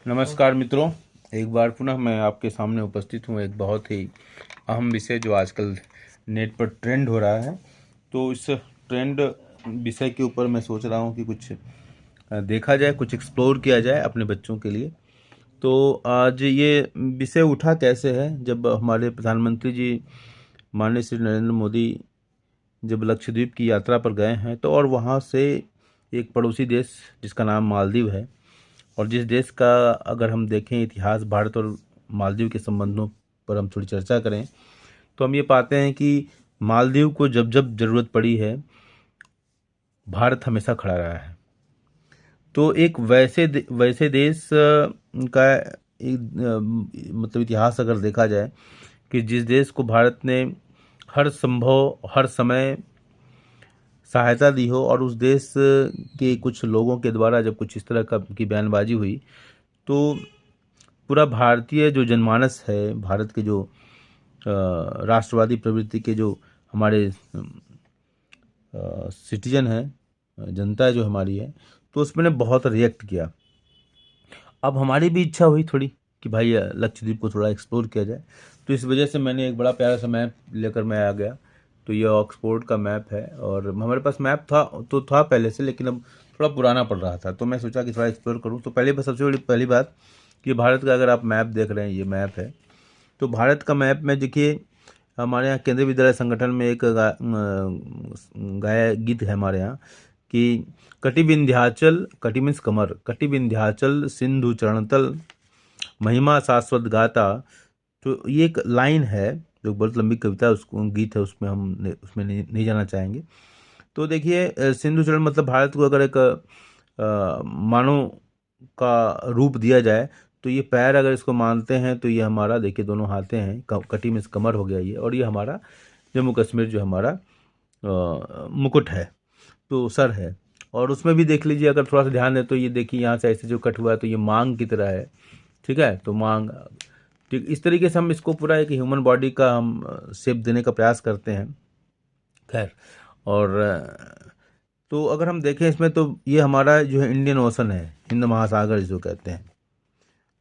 नमस्कार मित्रों, एक बार पुनः मैं आपके सामने उपस्थित हूँ एक बहुत ही अहम विषय जो आजकल नेट पर ट्रेंड हो रहा है। तो इस ट्रेंड विषय के ऊपर मैं सोच रहा हूँ कि कुछ देखा जाए, कुछ एक्सप्लोर किया जाए अपने बच्चों के लिए। तो आज ये विषय उठा कैसे है, जब हमारे प्रधानमंत्री जी माननीय श्री नरेंद्र मोदी जब लक्षद्वीप की यात्रा पर गए हैं, तो और वहाँ से एक पड़ोसी देश जिसका नाम मालदीव है, और जिस देश का अगर हम देखें इतिहास, भारत और मालदीव के संबंधों पर हम थोड़ी चर्चा करें, तो हम ये पाते हैं कि मालदीव को जब जब ज़रूरत पड़ी है, भारत हमेशा खड़ा रहा है। तो एक वैसे देश का मतलब इतिहास अगर देखा जाए कि जिस देश को भारत ने हर संभव हर समय सहायता दी हो, और उस देश के कुछ लोगों के द्वारा जब कुछ इस तरह का की बयानबाजी हुई, तो पूरा भारतीय जो जनमानस है, भारत के जो राष्ट्रवादी प्रवृत्ति के जो हमारे सिटीजन हैं, जनता जो हमारी है, तो उसमें बहुत रिएक्ट किया। अब हमारी भी इच्छा हुई थोड़ी कि भाई लक्षद्वीप को थोड़ा एक्सप्लोर किया जाए। तो इस वजह से मैंने एक बड़ा प्यारा सा मैप लेकर मैं आ गया। तो ये ऑक्सफोर्ड का मैप है, और हमारे पास मैप था पहले से, लेकिन अब थोड़ा पुराना पड़ रहा था, तो मैं सोचा कि थोड़ा एक्सप्लोर करूँ। तो सबसे बड़ी पहली बात कि भारत का अगर आप मैप देख रहे हैं, ये मैप है। तो भारत का मैप में देखिए, हमारे यहाँ केंद्रीय विद्यालय संगठन में एक गाया गीत है हमारे यहाँ कि कटि विंध्याचल, कटि मीन्स कमर, कटि विंध्याचल सिंधु चरणतल महिमा शाश्वत गाता। तो ये एक लाइन है जो बहुत लंबी कविता, उसको गीत है, उसमें नहीं जाना चाहेंगे। तो देखिए, सिंधु चरण मतलब भारत को अगर एक मानव का रूप दिया जाए, तो ये पैर अगर इसको मानते हैं, तो ये हमारा देखिए दोनों हाथे हैं, कटी में कमर हो गया ये, और ये हमारा जम्मू कश्मीर जो हमारा मुकुट है, तो सर है। और उसमें भी देख लीजिए, अगर थोड़ा सा ध्यान दें तो ये देखिए यहाँ से ऐसे जो कट हुआ है, तो ये मांग की तरह है। ठीक है, तो मांग, ठीक इस तरीके से हम इसको पूरा एक ह्यूमन बॉडी का हम शेप देने का प्रयास करते हैं। खैर, और तो अगर हम देखें इसमें, तो ये हमारा जो है इंडियन ओशन है, हिंद महासागर जिसको कहते हैं,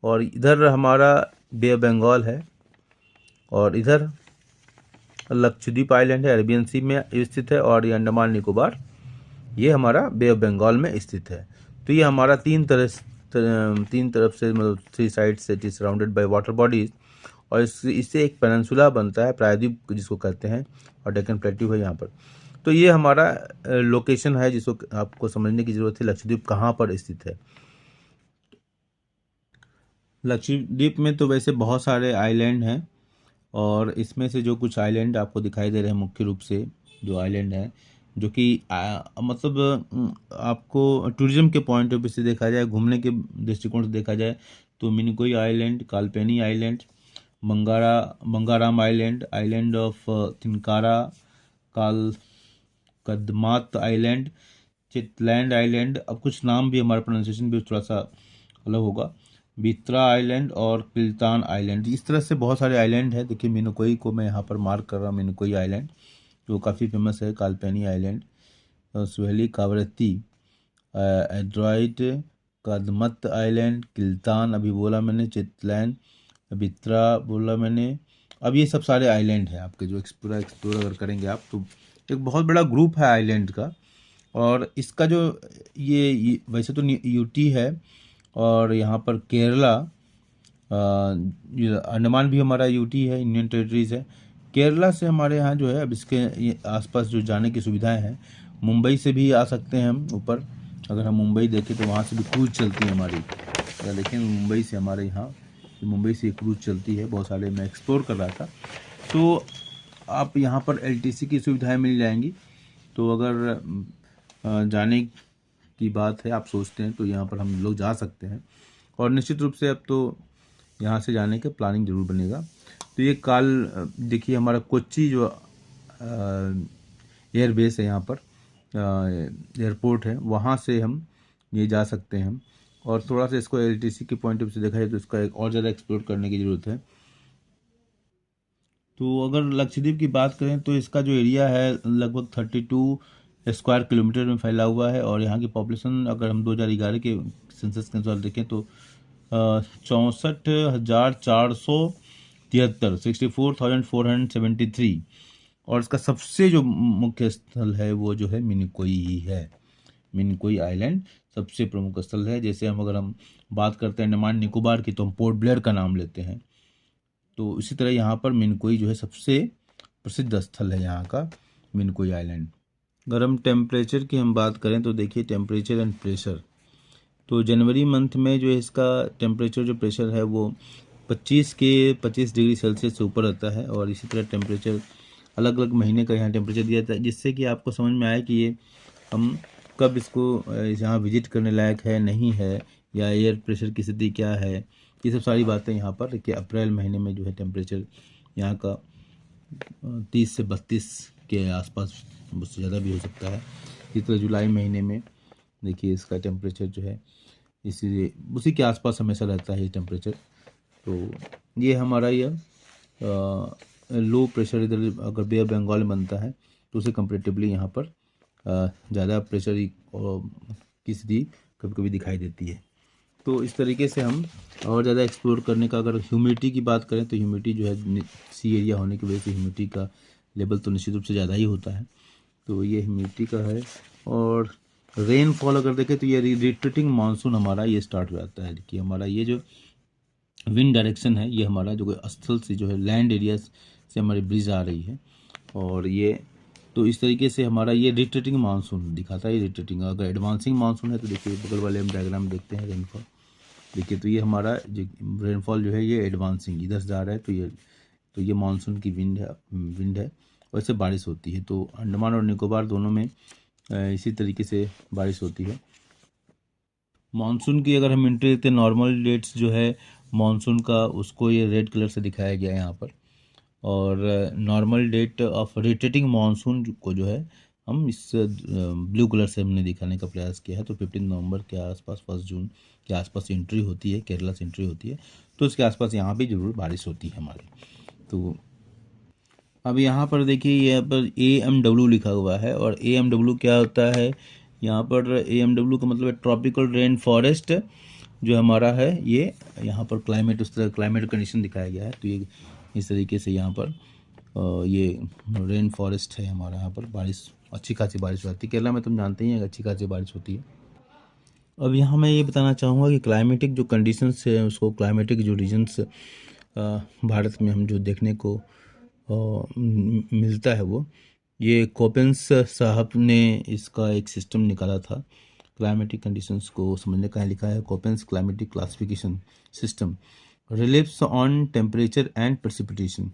और इधर हमारा बे ऑफ बंगाल है, और इधर लक्षद्वीप आइलैंड है, अरेबियन सी में स्थित है, और ये अंडमान निकोबार ये हमारा बे ऑफ बंगाल में स्थित है। तो ये हमारा तीन तरफ से मतलब थ्री साइड से it is surrounded by water bodies, और इससे एक पेनिनसुला बनता है, प्रायद्वीप जिसको कहते हैं, और डेक्कन प्लेट्यू है यहाँ पर। तो ये हमारा लोकेशन है जिसको आपको समझने की ज़रूरत है, लक्षद्वीप कहाँ पर स्थित है। लक्षद्वीप में तो वैसे बहुत सारे आइलैंड हैं, और इसमें से जो कुछ आइलैंड आपको दिखाई दे रहे हैं, मुख्य रूप से जो आइलैंड हैं, जो कि मतलब आपको टूरिज्म के पॉइंट ऑफ व्यू से देखा जाए, घूमने के दृष्टिकोण से देखा जाए, तो Minicoy island, Kalpeni island, Bangaram island, island of Tinnakara, काल कदमात आइलैंड, चितलैंड आइलैंड, अब कुछ नाम भी हमारा प्रोनाउंसिएशन भी थोड़ा सा अलग होगा, बित्रा आइलैंड और किल्तान आइलैंड, इस तरह से बहुत सारे आइलैंड है। देखिए, मिनिकोई को मैं यहाँ पर मार्क कर रहा हूँ, मिनिकोई आइलैंड जो काफ़ी फेमस है, कालपेनी आइलैंड, सुहेली कावरत्ती, एड्रॉइड, कदमत आइलैंड, किल्तान अभी बोला मैंने, चितलैंड, बित्रा बोला मैंने। अब ये सब सारे आइलैंड हैं आपके, जो पूरा एक्सप्लोर अगर करेंगे आप, तो एक बहुत बड़ा ग्रुप है आइलैंड का। और इसका जो ये वैसे तो यूटी है, और यहाँ पर केरला, ये अंडमान भी हमारा यूटी है, यूनियन टेरिटरीज है। केरला से हमारे यहाँ जो है, अब इसके ये आसपास जो जाने की सुविधाएं हैं, मुंबई से भी आ सकते हैं हम ऊपर। अगर हम मुंबई देखें तो वहाँ से भी क्रूज चलती है हमारी, या देखें मुंबई से हमारे यहाँ, मुंबई से क्रूज चलती है, बहुत सारे मैं एक्सप्लोर कर रहा था। तो आप यहाँ पर एलटीसी की सुविधाएं मिल जाएंगी। तो अगर जाने की बात है, आप सोचते हैं, तो यहाँ पर हम लोग जा सकते हैं, और निश्चित रूप से अब तो यहाँ से जाने के प्लानिंग जरूर बनेगा। तो ये देखिए, हमारा कोच्चि जो एयरबेस है, यहाँ पर एयरपोर्ट है, वहाँ से हम ये जा सकते हैं। और थोड़ा सा इसको एलटीसी के पॉइंट ऑफ व्यू से देखा जाए, तो इसका एक और ज़्यादा एक्सप्लोर करने की ज़रूरत है। तो अगर लक्षद्वीप की बात करें, तो इसका जो एरिया है लगभग 32 स्क्वायर किलोमीटर में फैला हुआ है, और यहाँ की पॉपुलेशन अगर हम 2011 के सेंसस के अनुसार देखें, तो 64,473 64,473। और इसका सबसे जो मुख्य स्थल है वो जो है मिनिकोई ही है। मिनिकोई आइलैंड सबसे प्रमुख स्थल है। जैसे अगर हम बात करते हैं अंडमान निकोबार की, तो हम पोर्ट ब्लेयर का नाम लेते हैं। तो इसी तरह यहाँ पर मिनिकोई जो है सबसे प्रसिद्ध स्थल है यहाँ का, मिनिकोई आइलैंड। अगर हम टेम्परेचर की हम बात करें तो देखिए टेम्परेचर एंड प्रेशर। तो जनवरी मंथ में जो है इसका टेम्परेचर जो प्रेशर है वो 25 डिग्री सेल्सियस से ऊपर रहता है। और इसी तरह टेम्परेचर अलग अलग महीने का यहाँ टेम्परेचर दिया जाता है, जिससे कि आपको समझ में आए कि ये हम कब इसको यहाँ विजिट करने लायक है नहीं है, या एयर प्रेशर की स्थिति क्या है, ये सब सारी बातें यहाँ पर कि अप्रैल महीने में जो है टेम्परेचर यहाँ का 30 से 32 के आसपास, उससे ज़्यादा भी हो सकता है। इसी तरह जुलाई महीने में देखिए इसका टेम्परेचर जो है उसी के आसपास हमेशा रहता है ये टेम्परेचर। तो ये हमारा यह लो प्रेशर इधर अगर बे ऑफ बंगाल में बनता है तो उसे कंपेरेटिवली यहाँ पर ज़्यादा प्रेशर की स्थिति कभी कभी दिखाई देती है। तो इस तरीके से हम और ज़्यादा एक्सप्लोर करने का, अगर ह्यूमिडिटी की बात करें तो ह्यूमिडिटी जो है सी एरिया होने की वजह से ह्यूमिडिटी का लेवल तो निश्चित रूप से ज़्यादा ही होता है। तो ये ह्यूमिडिटी का है। और रेनफॉल अगर देखें तो ये रिट्रीटिंग मानसून हमारा ये स्टार्ट हो जाता है कि हमारा ये जो विंड डायरेक्शन है ये हमारा जो स्थल से जो है लैंड एरिया से हमारी ब्रिज आ रही है। और ये तो इस तरीके से हमारा ये रिट्रीटिंग मानसून दिखाता है। रिट्रीटिंग अगर एडवांसिंग मानसून है तो देखिए बगल वाले हम डायग्राम देखते हैं रेनफॉल। देखिए तो ये हमारा जो रेनफॉल जो है ये एडवांसिंग इधर से जा रहा है, तो ये मानसून की विंड है और इससे बारिश होती है। तो अंडमान और निकोबार दोनों में इसी तरीके से बारिश होती है। मानसून की अगर हम एंट्री देखते हैं, नॉर्मल डेट्स जो है मानसून का उसको ये रेड कलर से दिखाया गया है यहाँ पर। और normal date of retreating monsoon को जो है हम इस ब्लू कलर से हमने दिखाने का प्रयास किया है। तो 15 नवंबर के आसपास 1 जून के आसपास एंट्री होती है, केरला से एंट्री होती है, तो उसके आसपास यहाँ भी ज़रूर बारिश होती है हमारी। तो अब यहाँ पर देखिए यहाँ पर AMW लिखा हुआ है। और AMW क्या होता है, यहाँ पर AMW का मतलब है ट्रॉपिकल रेन फॉरेस्ट जो हमारा है ये यहाँ पर क्लाइमेट, उस तरह क्लाइमेट कंडीशन दिखाया गया है। तो ये इस तरीके से यहाँ पर ये रेन फॉरेस्ट है हमारा, यहाँ पर बारिश अच्छी खासी बारिश होती है। केरला में तुम जानते ही हैं अच्छी खासी बारिश होती है। अब यहाँ मैं ये बताना चाहूँगा कि क्लाइमेटिक जो कंडीशंस है उसको, क्लाइमेटिक जो रीजन्स भारत में हम जो देखने को मिलता है वो ये कोपेंस साहब ने इसका एक सिस्टम निकाला था क्लाइमेटिक कंडीशंस को समझने का। लिखा है Koppen's climatic classification system relates on temperature and precipitation.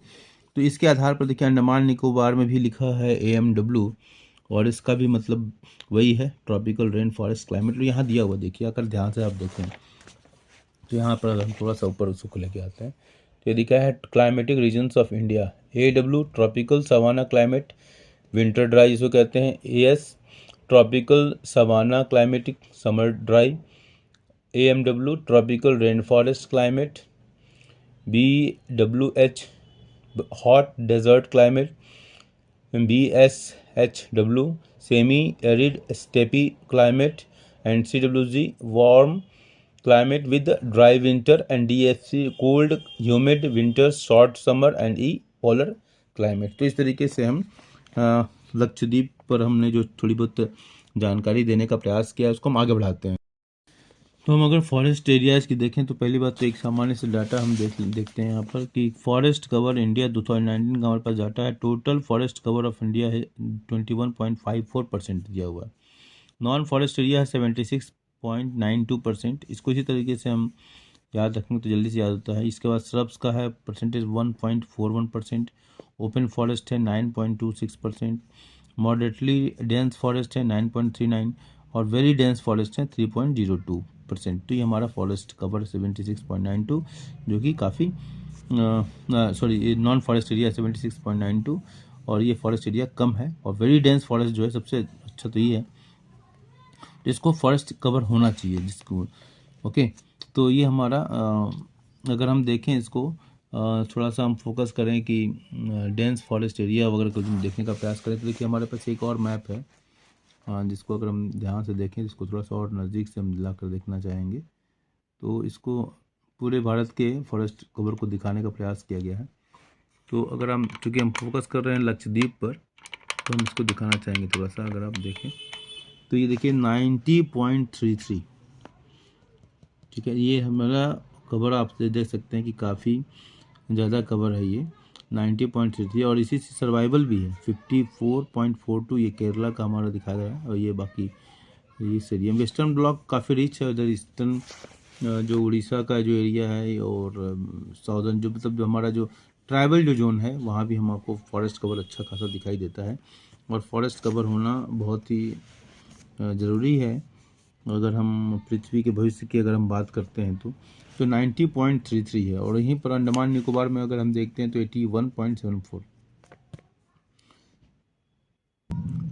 तो इसके आधार पर देखिए अंडमान निकोबार में भी लिखा है AMW, और इसका भी मतलब वही है ट्रॉपिकल रेन फॉरेस्ट क्लाइमेट। तो यहाँ दिया हुआ देखिए, अगर ध्यान से आप देखें तो यहाँ पर हम थोड़ा सा ऊपर उसको लेके आते हैं तो ये दिखा है climatic regions of India. AW tropical savanna climate winter dry जिसको कहते हैं। AS tropical savanna climatic summer dry. AMW tropical rain forest climate. BWH hot desert climate. BSHW semi arid steppe climate. And CWG warm climate with dry winter and DFC cold humid winters short summer and E polar climate। तो इस तरीके से हम लक्षद्वीप पर हमने जो थोड़ी बहुत जानकारी देने का प्रयास किया है उसको हम आगे बढ़ाते हैं। तो हम अगर फॉरेस्ट एरियाज़ की देखें तो पहली बात तो एक सामान्य से डाटा हम देखते हैं यहाँ पर कि फॉरेस्ट कवर इंडिया 2019 का हमारे पास डाटा है। Total forest cover of India है 21.54% दिया हुआ है। नॉन फॉरेस्ट एरिया है 76.92%। इसको इसी तरीके से हम याद रखेंगे तो जल्दी से याद होता है। इसके बाद श्रब्स का है परसेंटेज 1.41%। ओपन फॉरेस्ट है 9.26%। मॉडरेटली डेंस फॉरेस्ट है 9.39 और वेरी डेंस फॉरेस्ट है 3.02%। तो ये हमारा फॉरेस्ट कवर 76.92 जो कि काफ़ी सॉरी नॉन फॉरेस्ट एरिया 76.92 और ये फॉरेस्ट एरिया कम है। और वेरी डेंस फॉरेस्ट जो है सबसे अच्छा तो ये है जिसको फॉरेस्ट कवर होना चाहिए जिसको। ओके, तो ये हमारा अगर हम देखें इसको थोड़ा सा हम फोकस करें कि डेंस फॉरेस्ट एरिया वगैरह को देखने का प्रयास करें तो देखिए हमारे पास एक और मैप है जिसको अगर हम ध्यान से देखें, इसको थोड़ा सा और नज़दीक से हम ला कर देखना चाहेंगे तो इसको पूरे भारत के फॉरेस्ट कवर को दिखाने का प्रयास किया गया है। तो अगर हम, चूँकि हम फोकस कर रहे हैं लक्षद्वीप पर, तो हम इसको दिखाना चाहेंगे थोड़ा सा। अगर आप देखें तो ये देखिए 90.33, ठीक है, ये हमारा कवर आप देख सकते हैं कि काफ़ी ज़्यादा कवर है ये 90.33, और इसी से सर्वाइवल भी है 54.42। ये केरला का हमारा दिखा रहा है, और ये बाकी इस एरिया में वेस्टर्न ब्लॉक काफ़ी रिच है। उधर ईस्टर्न जो उड़ीसा का जो एरिया है, और साउदर्न जो मतलब जो हमारा जो ट्राइबल जो जोन है, वहाँ भी हम आपको फॉरेस्ट कवर अच्छा खासा दिखाई देता है। और फॉरेस्ट कवर होना बहुत ही ज़रूरी है अगर हम पृथ्वी के भविष्य की अगर हम बात करते हैं तो 90.33 है। और यहीं पर अंडमान निकोबार में अगर हम देखते हैं तो 81.74।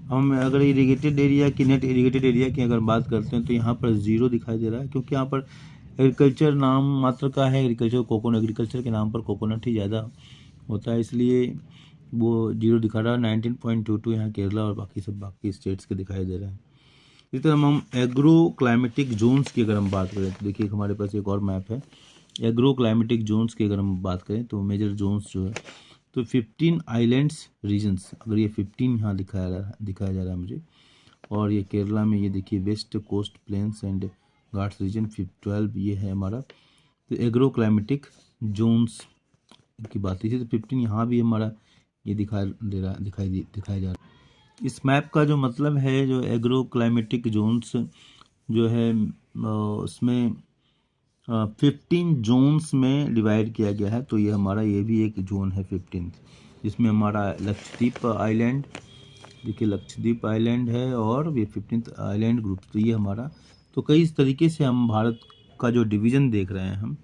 हम अगर इरीगेटेड एरिया की, नेट इरीगेटेड एरिया की अगर बात करते हैं तो यहाँ पर 0 दिखाई दे रहा है, क्योंकि यहाँ पर एग्रीकल्चर नाम मात्र का है। एग्रीकल्चर के नाम पर कोकोनट ही ज़्यादा होता है, इसलिए वो 0 दिखा रहा है। 19.22 यहाँ केरला और बाकी स्टेट्स के दिखाई दे रहे हैं। इसी तरह हम एग्रो क्लाइमेटिक जोन्स की अगर हम बात करें तो देखिए हमारे पास एक और मैप है एग्रो क्लाइमेटिक जोन्स की। अगर हम बात करें तो मेजर जोन्स जो है तो 15 आइलैंड्स रीजन्स, अगर ये 15 यहाँ दिखाया जा रहा है मुझे। और ये केरला में ये देखिए west coast plains and ghats region 12 ये है हमारा। तो एग्रो क्लाइमेटिक जोन्स की बात थी तो 15 यहाँ भी हमारा ये दिखाया जा रहा है। इस मैप का जो मतलब है, जो एग्रो क्लाइमेटिक जोन्स जो है उसमें 15 जोन्स में डिवाइड किया गया है। तो ये हमारा ये भी एक जोन है 15, जिसमें हमारा लक्षद्वीप आइलैंड, देखिए लक्षद्वीप आइलैंड है, और ये 15th आइलैंड ग्रुप। तो ये हमारा, तो कई तरीके से हम भारत का जो डिवीज़न देख रहे हैं हम,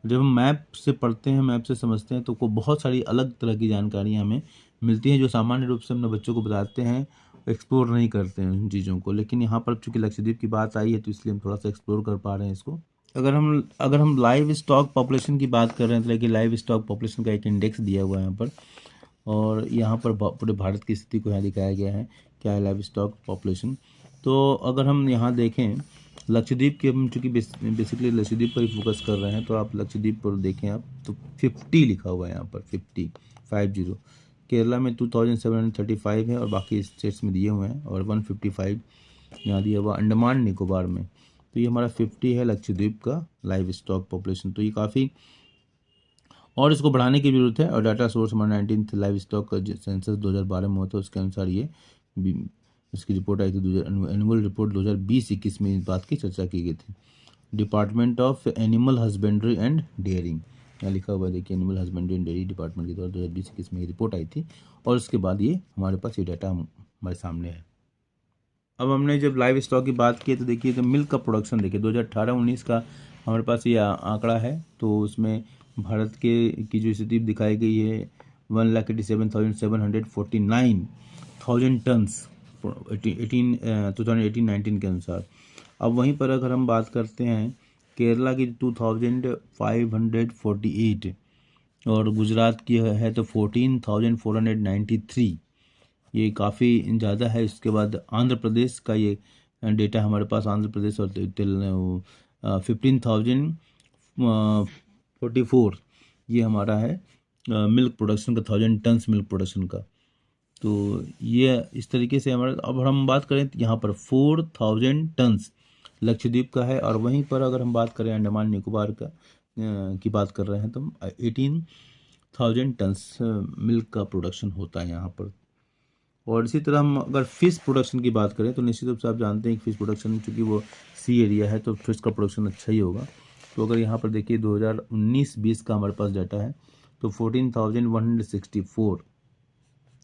जब हम मैप से पढ़ते हैं, मैप से समझते हैं, तो को बहुत सारी अलग तरह की जानकारियाँ हमें मिलती हैं, जो सामान्य रूप से हम बच्चों को बताते हैं, एक्सप्लोर नहीं करते हैं उन चीज़ों को। लेकिन यहाँ पर चूँकि लक्षद्वीप की बात आई है तो इसलिए हम थोड़ा सा एक्सप्लोर कर पा रहे हैं इसको। अगर हम लाइव स्टॉक पॉपुलेशन की बात कर रहे हैं तो देखिए लाइव स्टॉक पॉपुलेशन का एक इंडेक्स दिया हुआ है यहाँ पर, और यहाँ पर पूरे भारत की स्थिति को यहाँ दिखाया गया है क्या है लाइव स्टॉक पॉपुलेशन। तो अगर हम यहाँ देखें लक्षद्वीप के, हम चूँकि बेसिकली लक्षद्वीप पर ही फोकस कर रहे हैं, तो आप लक्षद्वीप पर देखें आप तो 50 लिखा हुआ है यहाँ पर, 50। केरला में 2735 है, और बाकी स्टेट्स में दिए हुए हैं, और 155 यहाँ दिया हुआ अंडमान निकोबार में। तो ये हमारा 50 है लक्षद्वीप का लाइव स्टॉक पॉपुलेशन। तो ये काफ़ी, और इसको बढ़ाने की जरूरत है। और डाटा सोर्स हमारा 19th लाइव स्टॉक का सेंसस 2012 में हुआ था, उसके अनुसार ये इसकी रिपोर्ट आई थी। एनुअल रिपोर्ट 2020-21 में इस बात की चर्चा की गई थी। Department of animal husbandry and dairying यहाँ लिखा हुआ है, देखिए animal husbandry and dairy department के द्वारा 2020-21 में ये रिपोर्ट आई थी, और उसके बाद ये हमारे पास ये डाटा हमारे सामने है। अब हमने जब लाइव स्टॉक की बात की तो देखिए तो मिल्क का प्रोडक्शन देखिए 2018-19 का हमारे पास ये आंकड़ा है। तो उसमें भारत के की जो स्थिति दिखाई गई है 1,87,749,000 टन्स 2018-19 के अनुसार। अब वहीं पर अगर हम बात करते हैं केरला की 2548 और गुजरात की है तो 14,493, ये काफ़ी ज़्यादा है। इसके बाद आंध्र प्रदेश का ये डेटा हमारे पास, आंध्र प्रदेश और 15,044 ये हमारा है मिल्क प्रोडक्शन का, 1000 टन्स मिल्क प्रोडक्शन का। तो ये इस तरीके से हमारा, अब हम बात करें तो यहाँ पर 4000 टन्स लक्षद्वीप का है, और वहीं पर अगर हम बात करें अंडमान निकोबार का की बात कर रहे हैं तो 18,000 टन्स मिल्क का प्रोडक्शन होता है यहाँ पर। और इसी तरह हम अगर फ़िश प्रोडक्शन की बात करें तो निश्चित रूप से आप जानते हैं कि फ़िश प्रोडक्शन चूँकि वो सी एरिया है तो फिश का प्रोडक्शन अच्छा ही होगा। तो अगर यहाँ पर देखिए 2019-20 का हमारे पास डाटा है तो 14,164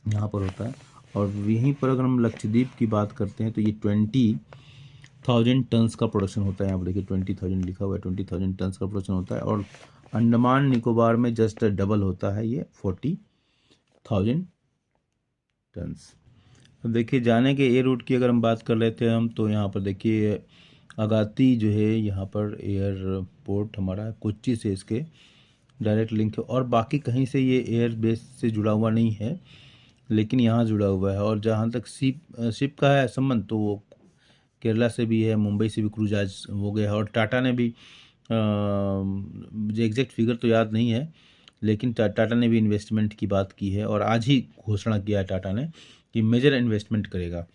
यहाँ पर होता है। और यहीं पर अगर हम लक्षद्वीप की बात करते हैं तो ये 20,000 टन्स का प्रोडक्शन होता है। यहाँ पर देखिए 20,000 लिखा हुआ है, 20,000 टन्स का प्रोडक्शन होता है। और अंडमान निकोबार में जस्ट डबल होता है, ये 40,000 टन्स। अब देखिए जाने के एयर रूट की अगर हम बात कर लेते हैं हम, तो यहाँ पर देखिए अगाती जो है यहाँ पर एयरपोर्ट हमारा कोच्चि से इसके डायरेक्ट लिंक है, और बाकी कहीं से ये एयर बेस से जुड़ा हुआ नहीं है, लेकिन यहाँ जुड़ा हुआ है। और जहाँ तक शिप का है संबंध तो वो केरला से भी है, मुंबई से भी क्रूज आज हो गया है। और टाटा ने भी मुझे एग्जैक्ट फिगर तो याद नहीं है, लेकिन टाटा ने भी इन्वेस्टमेंट की बात की है और आज ही घोषणा किया है टाटा ने कि मेजर इन्वेस्टमेंट करेगा।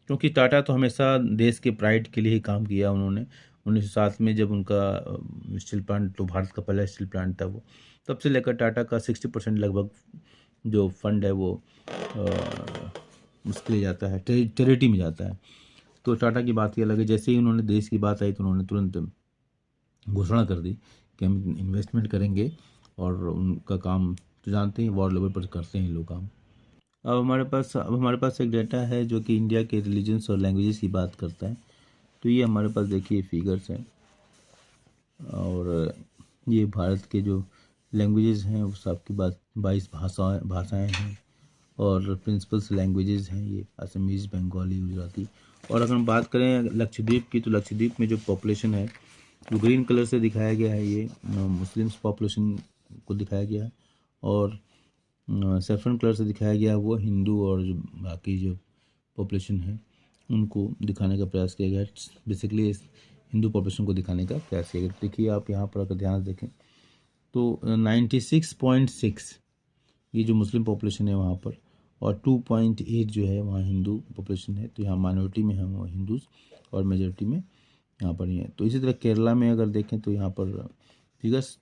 क्योंकि टाटा तो हमेशा देश के प्राइड के लिए ही काम किया उन्होंने। 1907 में जब उनका स्टील प्लांट, तो भारत का पहला स्टील प्लांट था वो, तब से लेकर टाटा का 60% लगभग जो फंड है वो उसके लिए जाता है, चैरिटी में जाता है। तो टाटा की बात ही अलग है। जैसे ही उन्होंने देश की बात आई तो उन्होंने तुरंत घोषणा कर दी कि हम इन्वेस्टमेंट करेंगे, और उनका काम तो जानते हैं वॉर लेवल पर करते हैं लोग काम। अब हमारे पास एक डाटा है जो कि इंडिया के रिलीजन्स और लैंग्वेजेस की बात करता है। तो ये हमारे पास देखिए फिगर्स हैं, और ये भारत के जो लैंग्वेजेस हैं वो सबकी बात 22 भाषाएं हैं, और प्रिंसिपल्स लैंग्वेजेस हैं ये असमीज़, बंगाली, गुजराती। और अगर हम बात करें लक्षद्वीप की, तो लक्षद्वीप में जो पॉपुलेशन है, जो ग्रीन कलर से दिखाया गया है, ये मुस्लिम्स पॉपुलेशन को दिखाया गया है, और सेफरन कलर से दिखाया गया है वो हिंदू और जो बाकी जो पॉपुलेशन है उनको दिखाने का प्रयास किया गया है। बेसिकली हिंदू पॉपुलेशन को दिखाने का प्रयास किया गया। देखिए आप यहाँ पर अगर ध्यान से देखें तो 96.6 ये जो मुस्लिम पॉपुलेशन है वहाँ पर, और 2.8 जो है वहाँ हिंदू पॉपुलेशन है। तो यहाँ माइनॉरिटी में है वो हिंदूज़, और मेजॉरिटी में यहाँ पर ही है। तो इसी तरह केरला में अगर देखें तो यहाँ पर फिगर्स,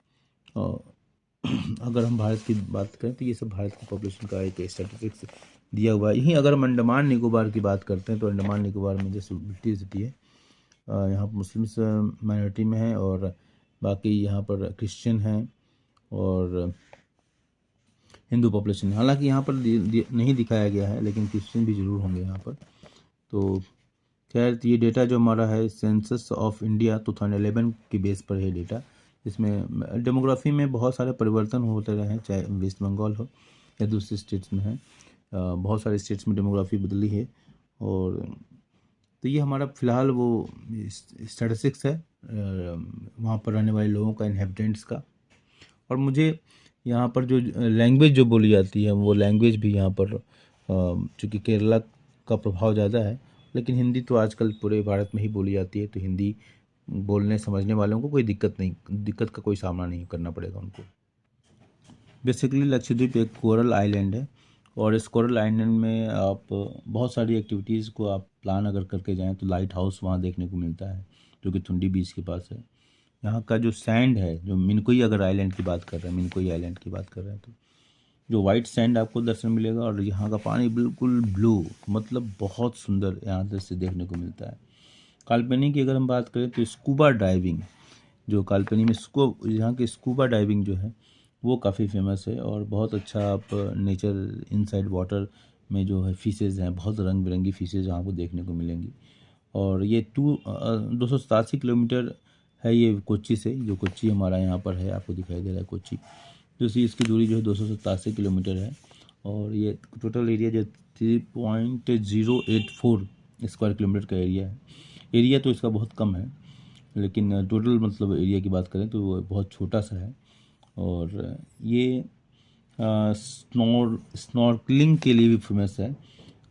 अगर हम भारत की बात करें तो ये सब भारत की पॉपुलेशन का एक स्टैटिस्टिक्स दिया हुआ है। यहीं अगर हम अंडमान निकोबार की बात करते हैं तो अंडमान निकोबार में जैसे ब्रिटिश सिटी है, यहाँ पर मुस्लिम्स माइनॉरिटी में है, और बाकी यहाँ पर क्रिश्चियन हैं और हिंदू पॉपुलेशन है। हालांकि यहाँ पर नहीं दिखाया गया है, लेकिन क्रिश्चियन भी ज़रूर होंगे यहाँ पर। तो खैर ये डेटा जो हमारा है सेंसस ऑफ इंडिया 2011 के बेस पर है डेटा। इसमें डेमोग्राफी में बहुत सारे परिवर्तन होते रहे हैं, चाहे वेस्ट बंगाल हो या दूसरे स्टेट्स में है। बहुत सारे स्टेट्स में डेमोग्राफी बदली है। और तो ये हमारा फ़िलहाल वो स्टैटिस्टिक्स है वहाँ पर रहने वाले लोगों का, इनहेबिटेंट्स का। और मुझे यहाँ पर जो लैंग्वेज जो बोली जाती है वो लैंग्वेज भी यहाँ पर, चूँकि केरला का प्रभाव ज़्यादा है, लेकिन हिंदी तो आजकल पूरे भारत में ही बोली जाती है। तो हिंदी बोलने समझने वालों को कोई दिक्कत का कोई सामना नहीं करना पड़ेगा उनको। बेसिकली लक्षद्वीप एक कोरल आइलैंड है, और इस कोरल आइलैंड में आप बहुत सारी एक्टिविटीज़ को आप प्लान अगर करके जाएं तो लाइट हाउस वहाँ देखने को मिलता है, जो कि थुंडी बीच के पास है। यहाँ का जो सैंड है, जो मिनकोई अगर आइलैंड की बात कर रहे हैं, मिनकोई आइलैंड की बात कर रहे हैं, तो जो वाइट सैंड आपको दर्शन मिलेगा, और यहाँ का पानी बिल्कुल ब्लू, मतलब बहुत सुंदर यहाँ से देखने को मिलता है। काल्पनी की अगर हम बात करें तो स्कूबा डाइविंग, जो काल्पनी में यहाँ की स्कूबा डाइविंग जो है वो काफ़ी फेमस है, और बहुत अच्छा आप नेचर इनसाइड वाटर में जो है फिशेज़ हैं, बहुत रंग बिरंगी फिशेज़ आपको देखने को मिलेंगी। और ये 287 किलोमीटर है ये कोच्चि से, जो कोच्चि हमारा यहाँ पर है, आपको दिखाई दे रहा है कोच्चि, जो इसकी दूरी जो है 287 किलोमीटर है। और ये टोटल एरिया जो 3.084 स्क्वायर किलोमीटर का एरिया है। एरिया तो इसका बहुत कम है, लेकिन टोटल मतलब एरिया की बात करें तो वो बहुत छोटा सा है। और ये स्नॉर्कलिंग के लिए भी फेमस है।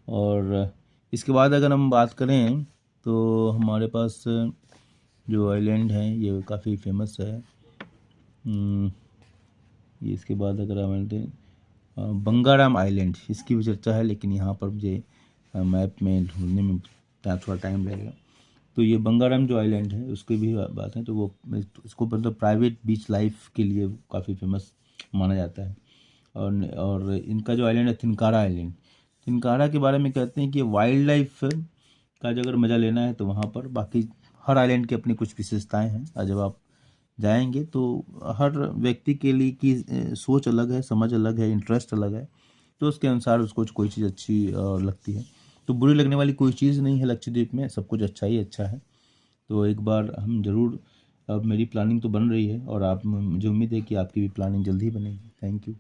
और इसके बाद अगर हम बात करें तो हमारे पास जो आइलैंड है ये काफ़ी फेमस है। ये इसके बाद अगर हम बंगाराम आइलैंड, इसकी भी चर्चा है, लेकिन यहाँ पर मुझे मैप में ढूंढने में थोड़ा टाइम लगेगा। तो ये बंगाराम जो आइलैंड है उसकी भी बात है, तो वो इसको मतलब प्राइवेट बीच लाइफ के लिए काफ़ी फेमस माना जाता है। और इनका जो आइलैंड है थिनकारा आइलैंड, थिनकारा के बारे में कहते हैं कि वाइल्ड लाइफ का जो अगर मज़ा लेना है तो वहाँ पर, बाकी हर आइलैंड की अपनी कुछ विशेषताएं हैं, और जब आप जाएंगे तो हर व्यक्ति के लिए की सोच अलग है, समझ अलग है, इंटरेस्ट अलग है, तो उसके अनुसार उसको कोई चीज़ अच्छी लगती है। तो बुरी लगने वाली कोई चीज़ नहीं है लक्षद्वीप में, सब कुछ अच्छा ही अच्छा है। तो एक बार हम ज़रूर, अब मेरी प्लानिंग तो बन रही है, और आप, मुझे उम्मीद है कि आपकी भी प्लानिंग जल्दी ही बनेगी। Thank you.